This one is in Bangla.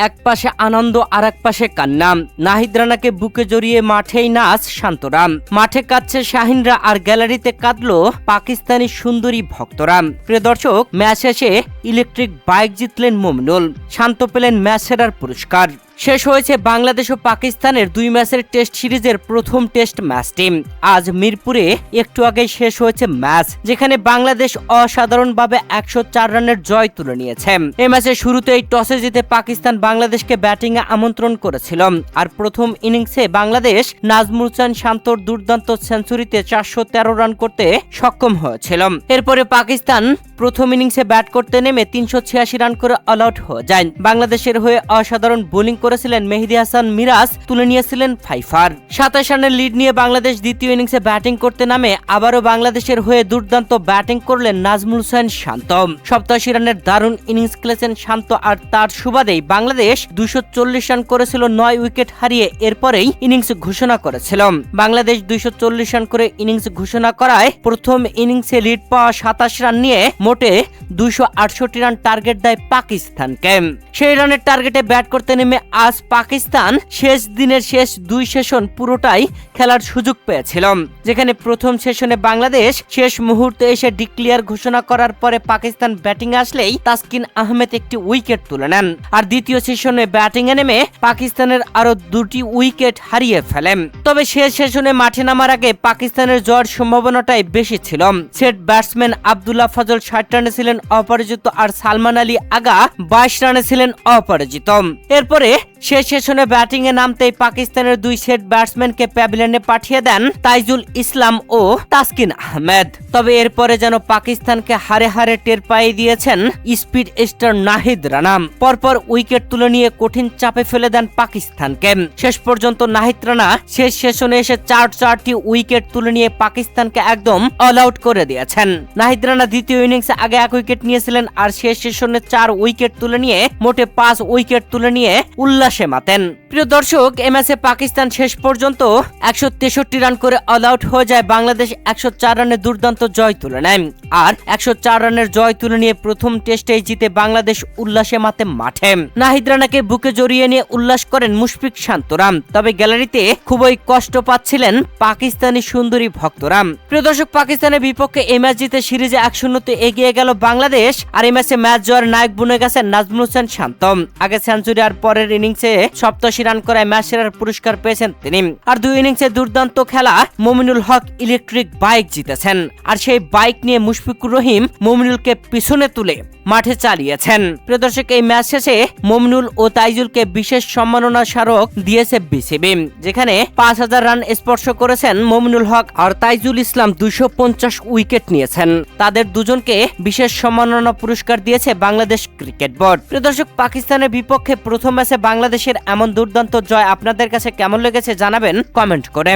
এক পাশে আনন্দ আর এক পাশে কান্না। নাহিদ রানাকে বুকে জড়িয়ে মাঠেই নাচ শান্তরা, মাঠে কাঁদছে শাহিনরা আর গ্যালারিতে কাঁদলো পাকিস্তানি সুন্দরী ভক্তরা। প্রিয় দর্শক, ম্যাচ শেষে ইলেকট্রিক বাইক জিতলেন মুমিনুল, শান্ত পেলেন ম্যাচ সেরার পুরস্কার। শেষ হয়েছে বাংলাদেশ ও পাকিস্তানের 2 ম্যাচের টেস্ট সিরিজের প্রথম টেস্ট ম্যাচটি। আজ মিরপুরে একটু আগে শেষ হয়েছে ম্যাচ, যেখানে বাংলাদেশ অসাধারণভাবে 104 রানের জয় তুলে নিয়েছে। এই ম্যাচের শুরুতেই টসে জিতে পাকিস্তান বাংলাদেশকে ব্যাটিংয়ে আমন্ত্রণ করেছিল, আর প্রথম ইনিংসে বাংলাদেশ নাজমুল হোসেন শান্তর দুর্দান্ত সেঞ্চুরিতে 413 রান করতে সক্ষম হয়েছিল। এরপরে পাকিস্তান প্রথম ইনিংসে ব্যাট করতে নেমে 386 রান করে অল আউট হয়ে যায়। বাংলাদেশের হয়ে অসাধারণ বোলিং করেছিলেন মেহেদী হাসান মিরাজ, তুলে নিয়েছিলেন 5 27 রানের লিড নিয়ে বাংলাদেশ দ্বিতীয় ইনিংসে ব্যাটিং করতে নামে আবারও বাংলাদেশের হয়ে দুর্দান্ত ব্যাটিং করলেন নাজমুল হোসেন শান্ত। 87 রানের দারুণ ইনিংস খেলেছেন শান্ত, আর তার সুবাদেই বাংলাদেশ 240 রান করেছিল 9 উইকেট হারিয়ে। এরপরেই ইনিংস ঘোষণা করেছিল। বাংলাদেশ 240 রান করে ইনিংস ঘোষণা করায় প্রথম ইনিংসে লিড পাওয়া 27 রান নিয়ে মোটে 268 রান টার্গেট দেয় পাকিস্তানকে। সেই রানের টার্গেটে ব্যাট করতে নেমে আজ পাকিস্তান শেষ দিনের শেষ 2 সেশন পুরোটাই খেলার সুযোগ পেয়েছিল, যেখানে প্রথম সেশনে বাংলাদেশ শেষ মুহূর্তে এসে ডিক্লেয়ার ঘোষণা করার পরে পাকিস্তান ব্যাটিং আসলেই তাসকিন আহমেদ একটি উইকেট তুলে নেন, আর দ্বিতীয় সেশনে ব্যাটিং এ নেমে পাকিস্তানের আরো 2টি উইকেট হারিয়ে ফেলেন। তবে শেষ সেশনে মাঠে নামার আগে পাকিস্তানের জয়ের সম্ভাবনাটাই বেশি ছিল। সেট ব্যাটসম্যান আব্দুল্লাহ ফজল 60 রানে ছিলেন অপরাজিত, আর সালমান আলী আগা 22 রানে ছিলেন অপরাজিত। এরপরে শেষ সেশনে ব্যাটিং এ নামতেই পাকিস্তানের 2 সেট ব্যাটসম্যানকে প্যাভিলিয়নে পাঠিয়ে দেন তাইজুল ইসলাম ও তাসকিন আহমেদ। তবে এরপরে যেন পাকিস্তানকে হারে হারে টের পাইয়ে দিয়েছেন স্পিড স্টার নাহিদ রানা। পরপর উইকেট তুলে নিয়ে কঠিন চাপে ফেলে দেন পাকিস্তানকে। শেষ পর্যন্ত নাহিদ রানা শেষ সেশনে এসে 4টি উইকেট তুলে নিয়ে পাকিস্তানকে একদম অল আউট করে দিয়েছেন। নাহিদ রানা দ্বিতীয় ইনিংসে আগে 1 উইকেট নিয়েছিলেন, আর শেষ সেশনে 4 উইকেট তুলে নিয়ে মোটে 5 উইকেট তুলে নিয়ে উল্লাসে মাতেন। প্রিয় দর্শক, এই ম্যাচে পাকিস্তান শেষ পর্যন্ত 163 রান করে অল আউট হয়ে যায়। বাংলাদেশ 104 রানে দুর্দান্ত জয় তুলে নেয়, আর 104 রানের জয় তুলে নিয়ে প্রথম টেস্টেই জিতে বাংলাদেশ উল্লাসে মাতে মাঠে। নাহিদ রানাকে বুকে জড়িয়ে নিয়ে উল্লাস করেন মুশফিক শান্তরা। তবে গ্যালারিতে খুবই কষ্ট পাচ্ছিলেন পাকিস্তানি সুন্দরী ভক্তরা। প্রিয় দর্শক, পাকিস্তানের বিপক্ষে এই ম্যাচ জিতে সিরিজে 1-0 এগিয়ে গেল বাংলাদেশ, আর এই ম্যাচে ম্যাচ জয়ের নায়ক বনে গেছেন নাজমুল হোসেন শান্ত। আগে সেঞ্চুরি আর পরের ইনিংসে 87 রান করায় ম্যাচ সেরার পুরস্কার পেয়েছেন তিনি। আর 2 ইনিংসে দুর্দান্ত খেলা মুমিনুল হক ইলেকট্রিক বাইক জিতেছেন, আর সেই বাইক নিয়ে মুশফিকুর রহিম মুমিনুলকে পিছনে তুলে মাঠে চালিয়েছেন। প্রিয় দর্শক, এই ম্যাচ শেষে মুমিনুল ও তাইজুলকে বিশেষ সম্মাননা স্মারক দিয়েছে বিসিবি, যেখানে 5000 রান স্পর্শ করেছেন মুমিনুল হক, আর তাইজুল ইসলাম 250 উইকেট নিয়েছেন। তাদের দুজনকে বিশেষ সম্মাননা পুরস্কার দিয়েছে বাংলাদেশ ক্রিকেট বোর্ড। প্রিয় দর্শক, পাকিস্তানের বিপক্ষে প্রথম ম্যাচে বাংলাদেশের এমন দুর্দান্ত জয় আপনাদের কাছে কেমন লেগেছে জানাবেন কমেন্ট করে।